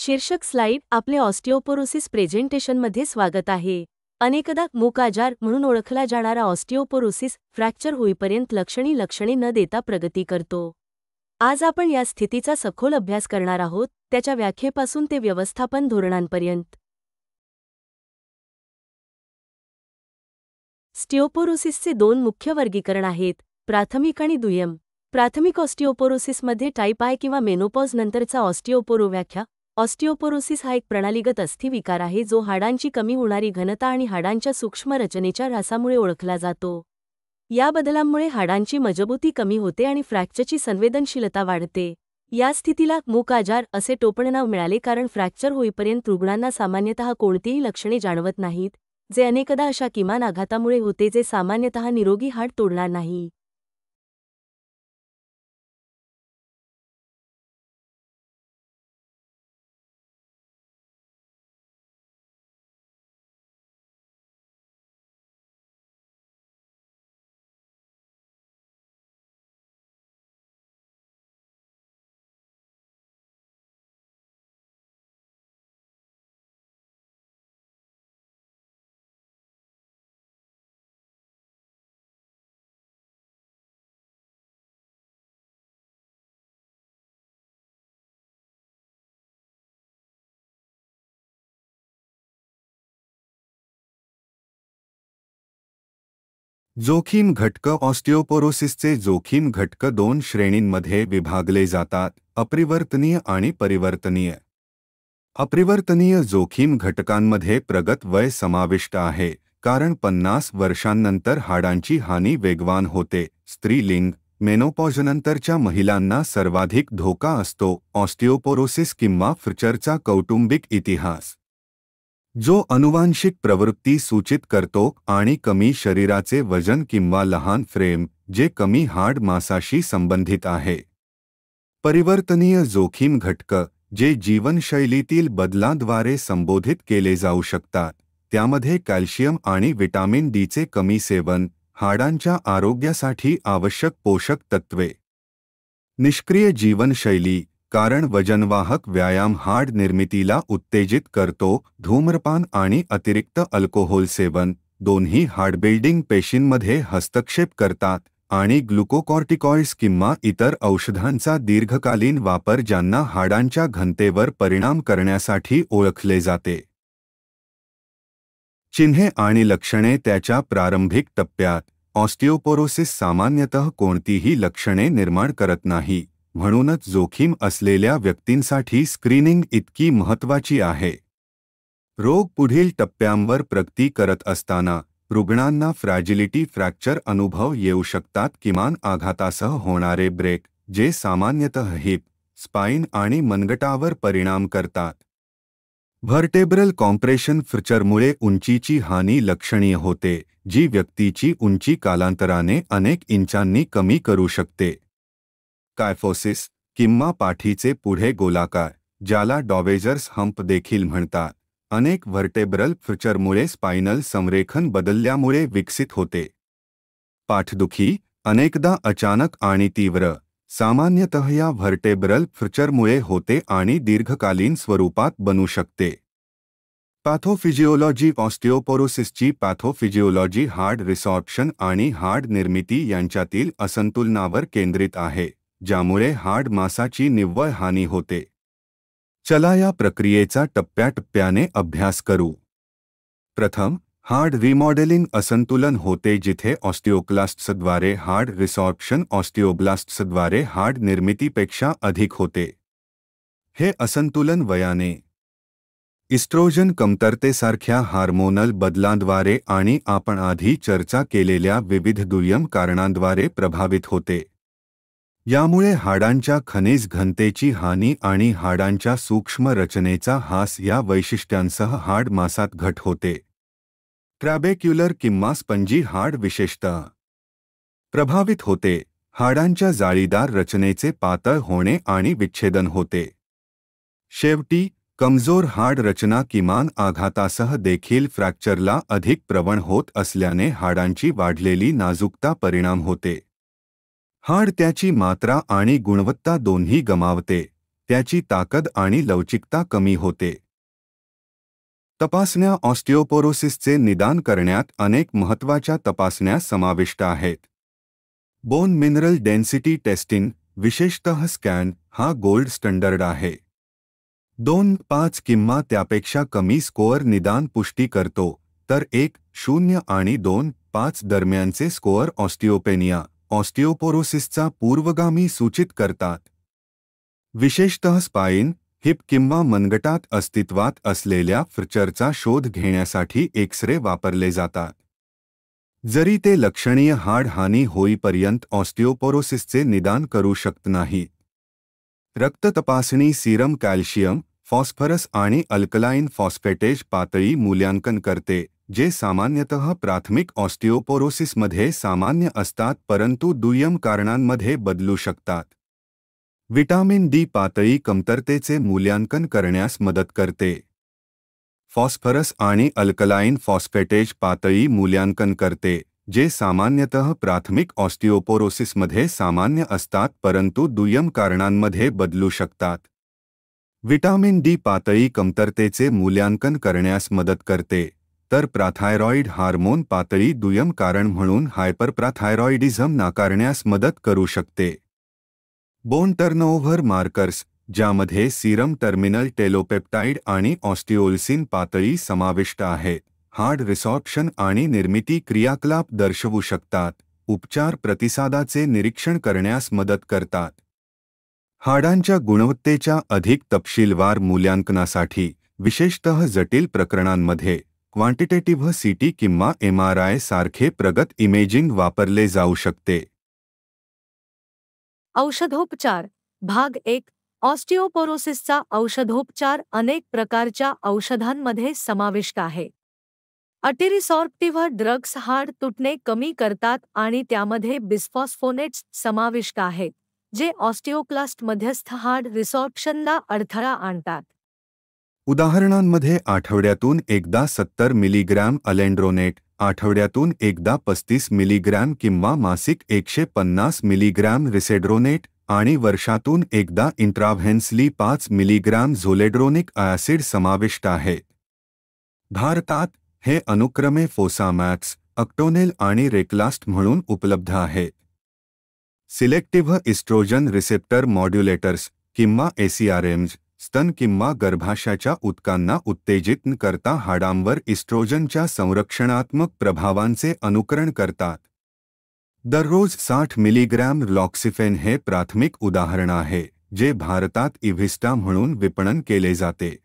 शीर्षक स्लाइड. आपले ऑस्टिओपोरोसिस प्रेझेंटेशनमध्ये स्वागत आहे. अनेकदा मूक आजार म्हणून ओळखला जाणारा ऑस्टिओपोरोसिस फ्रॅक्चर होईपर्यंत लक्षणे न देता प्रगती करतो. आज आपण या स्थितीचा सखोल अभ्यास करणार आहोत, त्याच्या व्याख्येपासून ते व्यवस्थापन धोरणांपर्यंत. ऑस्टिओपोरोसिसचे दोन मुख्य वर्गीकरण आहेत, प्राथमिक आणि दुय्यम. प्राथमिक ऑस्टिओपोरोसिसमध्ये टाईप आय किंवा मेनोपॉज नंतरचा ऑस्टिओपोरो व्याख्या. ऑस्टिओपोरोसिस हा एक प्रणालीगत अस्थिविकार आहे जो हाडांची कमी होणारी घनता आणि हाडांच्या सूक्ष्म रचनेच्या ऱ्हासामुळे ओळखला जातो. या बदलांमुळे हाडांची मजबूती कमी होते आणि फ्रॅक्चरची संवेदनशीलता वाढते. या स्थितीला मूक आजार असे टोपणनाव मिळाले कारण फ्रॅक्चर होईपर्यंत रुग्णांना सामान्यतः कोणतीही लक्षणे जाणवत नाहीत, जे अनेकदा अशा किमान आघातामुळे होते जे सामान्यतः निरोगी हाड तोडणार नाही. जोखीम घटक. ऑस्टिओपोरोसिसचे जोखीम घटक दोन श्रेणींमध्ये विभागले जातात, अपरिवर्तनीय आणि परिवर्तनीय. अपरिवर्तनीय जोखीम घटकांमध्ये प्रगत वय समाविष्ट आहे, कारण 50 वर्षांनंतर हाडांची हानी वेगवान होते. स्त्रीलिंग, मेनोपॉजनंतरच्या महिलांना सर्वाधिक धोका असतो. ऑस्टिओपोरोसिस किंवा फ्रॅक्चरचा कौटुंबिक इतिहास, जो अनुवांशिक प्रवृत्ती सूचित करतो, आणि कमी शरीराचे वजन किंवा लहान फ्रेम, जे कमी हाड मासाशी संबंधित आहे. परिवर्तनीय जोखीम घटक, जे जीवनशैलीतील बदलांद्वारे संबोधित केले जाऊ शकतात, त्यामध्ये कॅल्शियम आणि व्हिटॅमिन डीचे कमी सेवन, हाडांच्या आरोग्यासाठी आवश्यक पोषक तत्त्वे. निष्क्रिय जीवनशैली, कारण वजनवाहक व्यायाम हाड निर्मितीला उत्तेजित करतो. धूम्रपान आणि अतिरिक्त अल्कोहोल सेवन, दोन्ही हाडबिल्डिंग पेशींमध्ये हस्तक्षेप करतात. आणि ग्लुकोकॉर्टिकॉइड्स किंवा इतर औषधांचा दीर्घकालीन वापर ज्यांना हाडांच्या घनतेवर परिणाम करण्यासाठी ओळखले जाते. चिन्हे आणि लक्षणे. त्याच्या प्रारंभिक टप्प्यात ऑस्टिओपोरोसिस सामान्यतः कोणतीही लक्षणे निर्माण करत नाही, म्हणूनच जोखीम असलेल्या व्यक्तींसाठी स्क्रीनिंग इतकी महत्त्वाची आहे. रोग पुढील टप्प्यांवर प्रगती करत असताना रुग्णांना फ्रॅजिलिटी फ्रॅक्चर अनुभव येऊ शकतात. किमान आघातासह होणारे ब्रेक, जे सामान्यतः हिप, स्पाइन आणि मनगटावर परिणाम करतात. Vertebral compression. फ्रॅक्चरमुळे उंचीची हानी लक्षणीय होते, जी व्यक्तीची उंची कालांतराने अनेक इंचांनी कमी करू शकते. कायफोसिस किंवा पाठीचे पुढे गोलाकार, ज्याला डॉवेजर्स हंप देखील म्हणतात, अनेक व्हर्टेब्रल फ्रॅक्चरमुळे स्पाइनल संरेखन बदलल्यामुळे विकसित होते. पाठदुखी, अनेकदा अचानक आणि तीव्र, सामान्यतः या व्हर्टेब्रल फ्रॅक्चरमुळे होते आणि दीर्घकालीन स्वरूपात बनू शकते. पॅथोफिजिओलॉजी. ऑस्टिओपोरोसिसची पॅथोफिजिओलॉजी हाड रिसॉर्प्शन आणि हाड निर्मिती यांच्यातील असंतुलनावर केंद्रित आहे, ज्यामुळे हाड मासाची निव्वळ हानी होते. चला या प्रक्रियेचा टप्प्याटप्प्याने अभ्यास करू. प्रथम, हाड रिमॉडेलिंग. असंतुलन होते जिथे ऑस्टिओक्लास्ट्सद्वारे हाड रिसॉर्प्शन ऑस्टिओब्लास्ट्सद्वारे हाड निर्मितीपेक्षा अधिक होते. हे असंतुलन वयाने, इस्ट्रोजन कमतरतेसारख्या हार्मोनल बदलांद्वारे आणि आपण आधी चर्चा केलेल्या विविध दुय्यम कारणांद्वारे प्रभावित होते. यामुळे हाडांच्या खनिज घनतेची हानी आणि हाडांच्या सूक्ष्म रचनेचा ह्रास या वैशिष्ट्यांसह हाड मासात घट होते. ट्रॅबेक्युलर किंवा स्पंजी हाड विशेषतः प्रभावित होते. हाडांच्या जाळीदार रचनेचे पातळ होणे आणि विच्छेदन होते. शेवटी, कमजोर हाड रचना किमान आघातासह देखील फ्रॅक्चरला अधिक प्रवण होत असल्याने हाडांची वाढलेली नाजूकता परिणाम होते. हाड त्याची मात्रा आणि गुणवत्ता दोन्ही गमावते. त्याची ताकद आणि लवचिकता कमी होते. तपासण्या ऑस्टिओपोरोसिसचे निदान करण्यात अनेक महत्त्वाच्या तपासण्या समाविष्ट आहेत. बोन मिनरल डेन्सिटी टेस्टिंग, विशेषतः स्कॅन, हा गोल्ड स्टँडर्ड आहे. 2-5 किंवा त्यापेक्षा कमी स्कोअर निदान पुष्टी करतो, तर 1-0 आणि 2-5 दरम्यानचे स्कोअर ऑस्टिओपेनिया, ऑस्टिओपोरोसिसचा पूर्वगामी सूचित करतात. विशेषतः स्पाइन, हिप किंवा मनगटात अस्तित्वात असलेल्या फ्रॅक्चरचा शोध घेण्यासाठी एक्स-रे वापरले जातात. जरी ते लक्षणीय हाडहानी होईपर्यंत ऑस्टिओपोरोसिसचे निदान करू शकत नाहीत. रक्त तपासणी सीरम कॅल्शियम, फॉस्फरस आणि अल्कलाइन फॉस्फेटेज पातळी मूल्यांकन करते, जे सामान्यतः प्राथमिक ऑस्टिओपोरोसिसमध्ये सामान्य असतात परंतु दुय्यम कारणांमध्ये बदलू शकतात. विटामिन डी पातळी कमतरतेचे मूल्यांकन करण्यास मदत करते. फॉस्फरस आणि अल्कलाइन फॉस्फेटेज पातळी मूल्यांकन करते, जे सामान्यतः प्राथमिक ऑस्टिओपोरोसिसमध्ये सामान्य असतात परंतु दुय्यम कारणांमध्ये बदलू शकतात. विटामिन डी पातळी कमतरतेचे मूल्यांकन करण्यास मदत करते, तर पॅराथायरॉईड हार्मोन पातळी दुय्यम कारण म्हणून हायपरपॅराथायरॉईडिझम नाकारण्यास मदत करू शकते. बोन टर्नओव्हर मार्कर्स, ज्यामध्ये सीरम टर्मिनल टेलोपेप्टाइड आणि ऑस्टिओल्सिन पातळी समाविष्ट आहेत, हाड रिसॉर्प्शन आणि निर्मिती क्रियाकलाप दर्शवू शकतात, उपचार प्रतिसादाचे निरीक्षण करण्यास मदत करतात. हाडांच्या गुणवत्तेच्या अधिक तपशीलवार मूल्यांकनासाठी, विशेषतः जटिल प्रकरणांमध्ये, क्वांटिटेटिव्ह सीटी किंवा MRI सारखे प्रगत इमेजिंग वापरले जाऊ शकते. औषधोपचार भाग 1. ऑस्टिओपोरोसिसचा औषधोपचार अनेक प्रकारच्या औषधांमध्ये समाविष्ट आहे. अटिरिसॉर्प्टिव्ह ड्रग्स हाड तुटणे कमी करतात आणि त्यामध्ये बिस्फॉस्फोनेट्स समाविष्ट आहेत, जे ऑस्टिओक्लास्ट मध्यस्थ हाड रिसॉर्प्शनला अडथळा आणतात. उदाहरणांमध्ये आठवड्यातून एकदा 70 मिलीग्रॅम अलेंड्रोनेट, आठवड्यातून एकदा 35 मिलीग्रॅम किंवा मासिक 150 मिलीग्रॅम रिसेड्रोनेट आणि वर्षातून एकदा इंट्राव्हेन्सली 5 मिलीग्रॅम झोलेड्रोनिक ॲसिड समाविष्ट आहेत. भारतात हे अनुक्रमे फोसामॅक्स, अक्टोनेल आणि रेक्लास्ट म्हणून उपलब्ध आहेत. सिलेक्टिव्ह इस्ट्रोजन रिसेप्टर मॉड्युलेटर्स किंवा ACRMs स्तन किंवा गर्भाशयाच्या ऊतकांना उत्तेजित करता हाडांवर इस्ट्रोजनच्या संरक्षणात्मक प्रभावांचे अनुकरण करतात. दररोज 60 मिलीग्रॅम लॉक्सिफेन हे प्राथमिक उदाहरण आहे, जे भारतात इव्हिस्टा म्हणून विपणन केले जाते.